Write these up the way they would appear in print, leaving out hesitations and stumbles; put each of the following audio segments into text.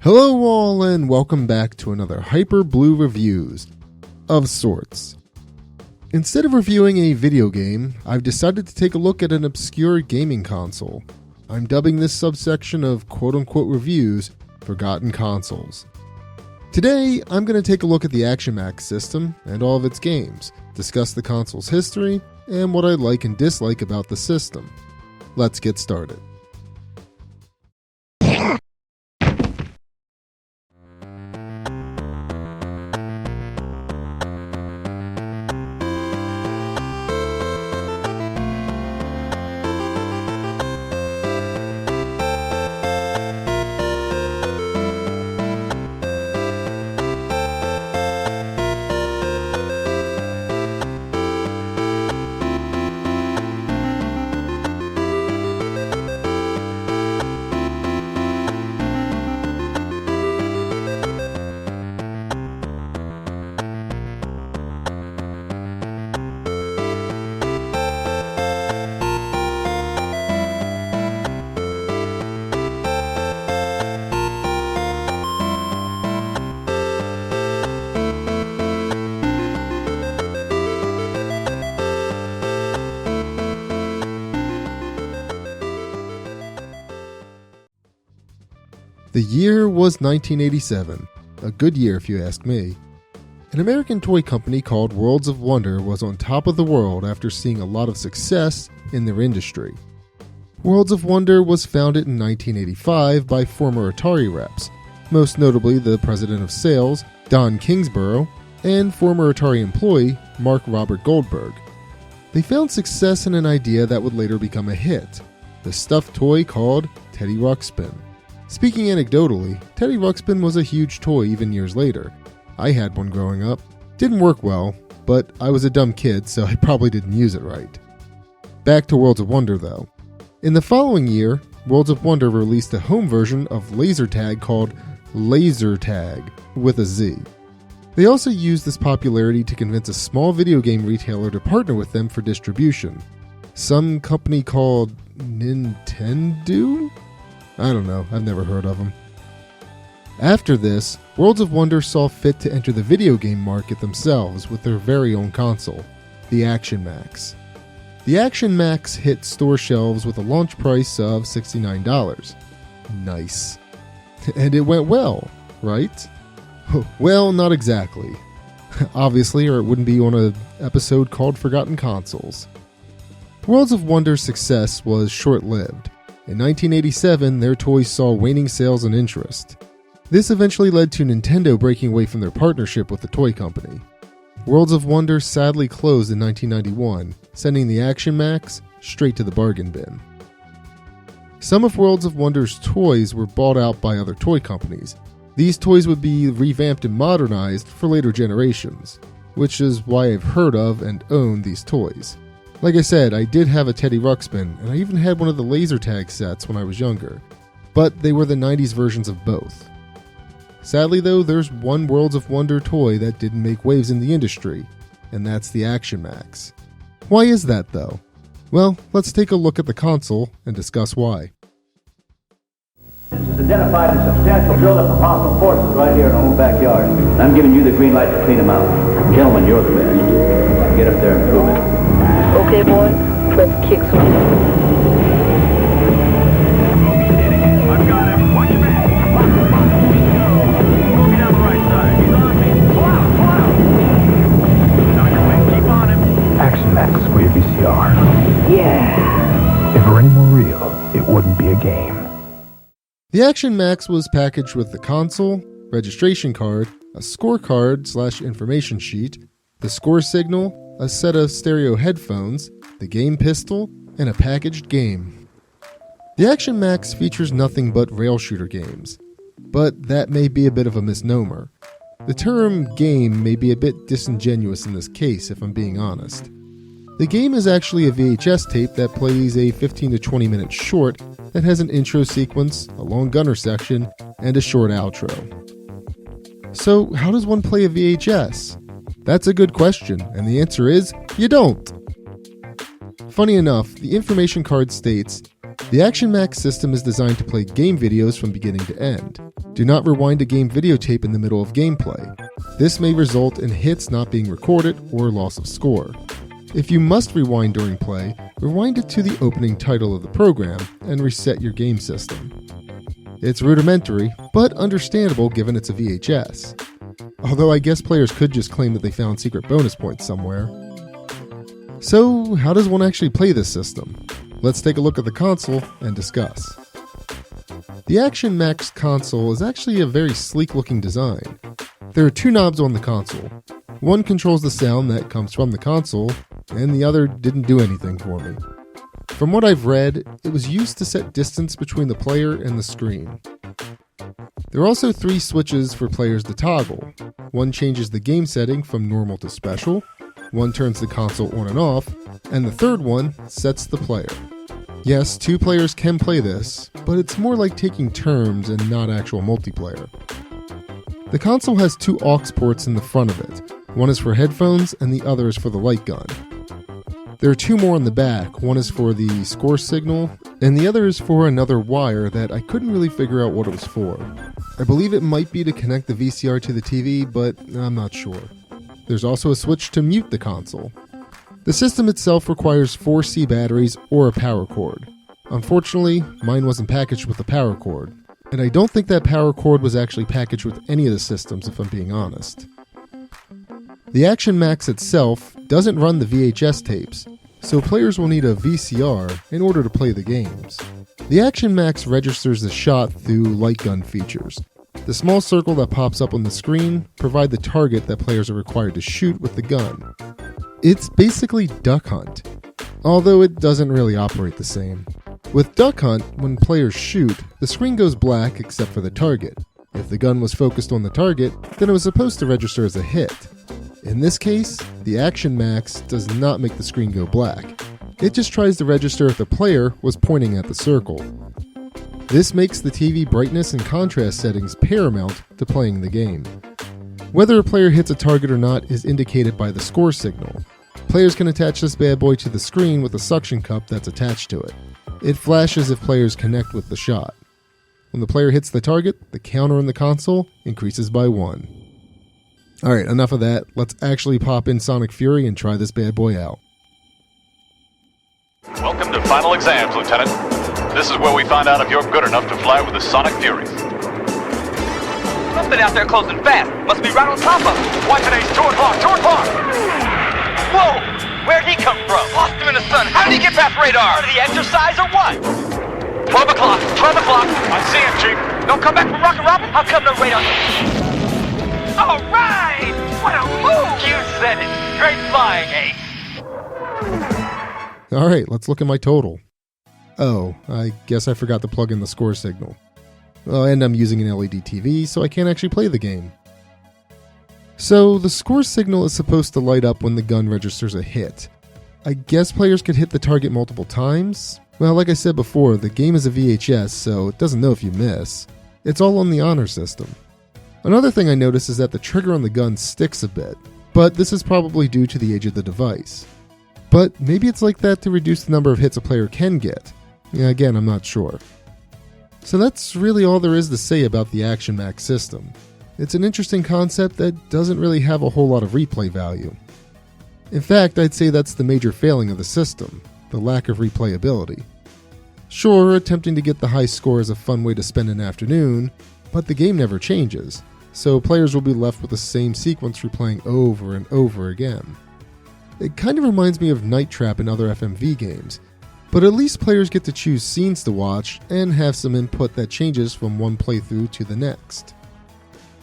Hello all and welcome back to another Hyp3rblue reviews of sorts. Instead of reviewing a video game, I've decided to take a look at an obscure gaming console. I'm dubbing this subsection of quote-unquote reviews Forgotten Consoles. Today, I'm going to take a look at the Action Max system and all of its games, discuss the console's history, and what I like and dislike about the system. Let's get started. The year was 1987, a good year if you ask me. An American toy company called Worlds of Wonder was on top of the world after seeing a lot of success in their industry. Worlds of Wonder was founded in 1985 by former Atari reps, most notably the president of sales, Don Kingsborough, and former Atari employee, Mark Robert Goldberg. They found success in an idea that would later become a hit, the stuffed toy called Teddy Ruxpin. Speaking anecdotally, Teddy Ruxpin was a huge toy even years later. I had one growing up. Didn't work well, but I was a dumb kid, so I probably didn't use it right. Back to Worlds of Wonder though. In the following year, Worlds of Wonder released a home version of laser tag called Laser Tag, with a Z. They also used this popularity to convince a small video game retailer to partner with them for distribution. Some company called Nintendo? I don't know, I've never heard of them. After this, Worlds of Wonder saw fit to enter the video game market themselves with their very own console, the Action Max. The Action Max hit store shelves with a launch price of $69. Nice. And it went well, right? Well, not exactly. Obviously, or it wouldn't be on an episode called Forgotten Consoles. Worlds of Wonder's success was short-lived. In 1987, their toys saw waning sales and interest. This eventually led to Nintendo breaking away from their partnership with the toy company. Worlds of Wonder sadly closed in 1991, sending the Action Max straight to the bargain bin. Some of Worlds of Wonder's toys were bought out by other toy companies. These toys would be revamped and modernized for later generations, which is why I've heard of and owned these toys. Like I said, I did have a Teddy Ruxpin, and I even had one of the laser tag sets when I was younger, but they were the 90s versions of both. Sadly though, there's one Worlds of Wonder toy that didn't make waves in the industry, and that's the Action Max. Why is that though? Well, let's take a look at the console and discuss why. This is identified as substantial buildup of hostile forces right here in our own backyard. And I'm giving you the green light to clean them out. Gentlemen, you're the best. Get up there and prove it. Okay, boy, let's kick some. I've got him. Watch your back. Moving down the right side. He's on me. Pull out, pull out. Now your way. Keep on him. Action Max for your VCR. Yeah. If it were any more real, it wouldn't be a game. The Action Max was packaged with the console, registration card, a scorecard / information sheet, the score signal, a set of stereo headphones, the game pistol, and a packaged game. The Action Max features nothing but rail shooter games, but that may be a bit of a misnomer. The term game may be a bit disingenuous in this case, if I'm being honest. The game is actually a VHS tape that plays a 15 to 20 minute short that has an intro sequence, a long gunner section, and a short outro. So how does one play a VHS? That's a good question, and the answer is, you don't. Funny enough, the information card states, The Action Max system is designed to play game videos from beginning to end. Do not rewind a game videotape in the middle of gameplay. This may result in hits not being recorded or loss of score. If you must rewind during play, rewind it to the opening title of the program and reset your game system. It's rudimentary, but understandable given it's a VHS. Although I guess players could just claim that they found secret bonus points somewhere. So, how does one actually play this system? Let's take a look at the console and discuss. The Action Max console is actually a very sleek looking design. There are two knobs on the console. One controls the sound that comes from the console, and the other didn't do anything for me. From what I've read, it was used to set distance between the player and the screen. There are also three switches for players to toggle. One changes the game setting from normal to special, one turns the console on and off, and the third one sets the player. Yes, two players can play this, but it's more like taking turns and not actual multiplayer. The console has two aux ports in the front of it. One is for headphones and the other is for the light gun. There are two more in the back. One is for the score signal and the other is for another wire that I couldn't really figure out what it was for. I believe it might be to connect the VCR to the TV, but I'm not sure. There's also a switch to mute the console. The system itself requires 4C batteries or a power cord. Unfortunately, mine wasn't packaged with a power cord, and I don't think that power cord was actually packaged with any of the systems if I'm being honest. The Action Max itself doesn't run the VHS tapes, so players will need a VCR in order to play the games. The Action Max registers the shot through light gun features. The small circle that pops up on the screen provides the target that players are required to shoot with the gun. It's basically Duck Hunt, although it doesn't really operate the same. With Duck Hunt, when players shoot, the screen goes black except for the target. If the gun was focused on the target, then it was supposed to register as a hit. In this case, the Action Max does not make the screen go black. It just tries to register if the player was pointing at the circle. This makes the TV brightness and contrast settings paramount to playing the game. Whether a player hits a target or not is indicated by the score signal. Players can attach this bad boy to the screen with a suction cup that's attached to it. It flashes if players connect with the shot. When the player hits the target, the counter in the console increases by 1. Alright, enough of that. Let's actually pop in Sonic Fury and try this bad boy out. Welcome to final exams, Lieutenant. This is where we find out if you're good enough to fly with the Sonic Fury. Something out there closing fast. Must be right on top of us. Watch today's 2 o'clock, 2 o'clock! Whoa! Where'd he come from? Lost him in the sun. How did he get past radar? Part of the exercise or what? 12 o'clock, 12 o'clock. I see him, Chief. Don't come back from Rocket Robin? How come no radar? All right! What a move! You said it. Great flying, Ace. Alright, let's look at my total. Oh, I guess I forgot to plug in the score signal. Oh, and I'm using an LED TV, so I can't actually play the game. So, the score signal is supposed to light up when the gun registers a hit. I guess players could hit the target multiple times? Well, like I said before, the game is a VHS, so it doesn't know if you miss. It's all on the honor system. Another thing I noticed is that the trigger on the gun sticks a bit, but this is probably due to the age of the device. But maybe it's like that to reduce the number of hits a player can get. Yeah, again, I'm not sure. So that's really all there is to say about the Action Max system. It's an interesting concept that doesn't really have a whole lot of replay value. In fact, I'd say that's the major failing of the system, the lack of replayability. Sure, attempting to get the high score is a fun way to spend an afternoon, but the game never changes, so players will be left with the same sequence replaying over and over again. It kind of reminds me of Night Trap and other FMV games, but at least players get to choose scenes to watch and have some input that changes from one playthrough to the next.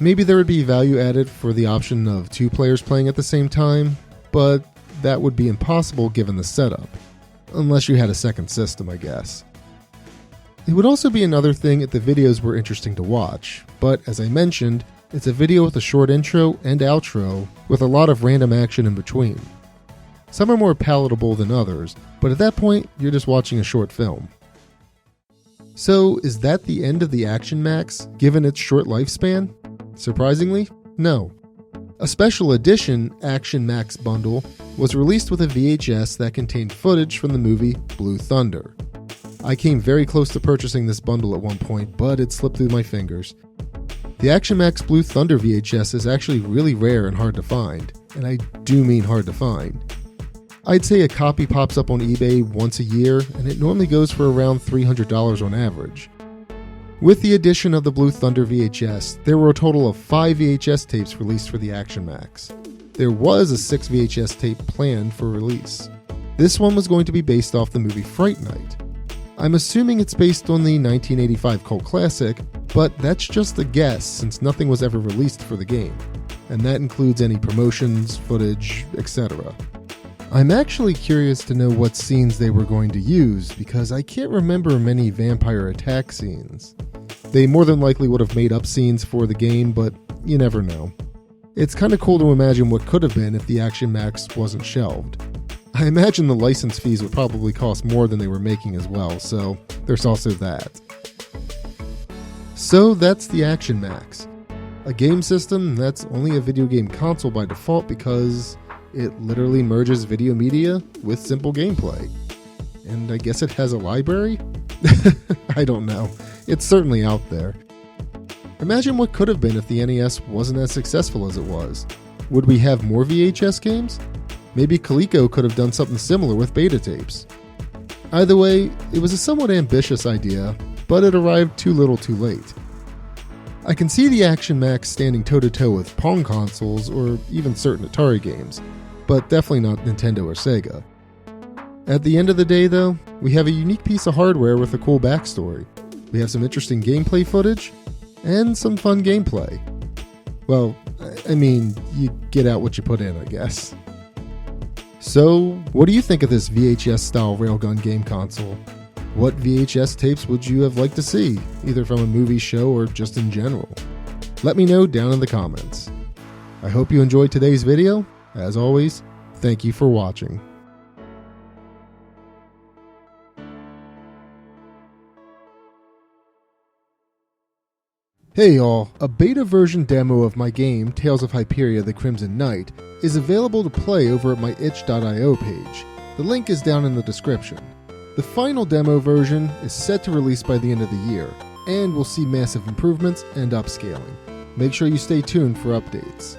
Maybe there would be value added for the option of 2 players playing at the same time, but that would be impossible given the setup. Unless you had a second system, I guess. It would also be another thing if the videos were interesting to watch, but as I mentioned, it's a video with a short intro and outro with a lot of random action in between. Some are more palatable than others, but at that point, you're just watching a short film. So, is that the end of the Action Max, given its short lifespan? Surprisingly, no. A special edition Action Max bundle was released with a VHS that contained footage from the movie Blue Thunder. I came very close to purchasing this bundle at one point, but it slipped through my fingers. The Action Max Blue Thunder VHS is actually really rare and hard to find, and I do mean hard to find. I'd say a copy pops up on eBay once a year, and it normally goes for around $300 on average. With the addition of the Blue Thunder VHS, there were a total of 5 VHS tapes released for the Action Max. There was a 6 VHS tape planned for release. This one was going to be based off the movie Fright Night. I'm assuming it's based on the 1985 cult classic, but that's just a guess since nothing was ever released for the game, and that includes any promotions, footage, etc. I'm actually curious to know what scenes they were going to use because I can't remember many vampire attack scenes. They more than likely would have made up scenes for the game, but you never know. It's kind of cool to imagine what could have been if the Action Max wasn't shelved. I imagine the license fees would probably cost more than they were making as well, so there's also that. So that's the Action Max. A game system that's only a video game console by default because it literally merges video media with simple gameplay. And I guess it has a library? I don't know. It's certainly out there. Imagine what could have been if the NES wasn't as successful as it was. Would we have more VHS games? Maybe Coleco could have done something similar with beta tapes. Either way, it was a somewhat ambitious idea, but it arrived too little too late. I can see the Action Max standing toe-to-toe with Pong consoles or even certain Atari games, but definitely not Nintendo or Sega. At the end of the day though, we have a unique piece of hardware with a cool backstory. We have some interesting gameplay footage, and some fun gameplay. Well, I mean, you get out what you put in, I guess. So, what do you think of this VHS-style railgun game console? What VHS tapes would you have liked to see, either from a movie, show, or just in general? Let me know down in the comments. I hope you enjoyed today's video. As always, thank you for watching. Hey y'all, a beta version demo of my game, Tales of Hyperia the Crimson Knight, is available to play over at my itch.io page. The link is down in the description. The final demo version is set to release by the end of the year, and will see massive improvements and upscaling. Make sure you stay tuned for updates.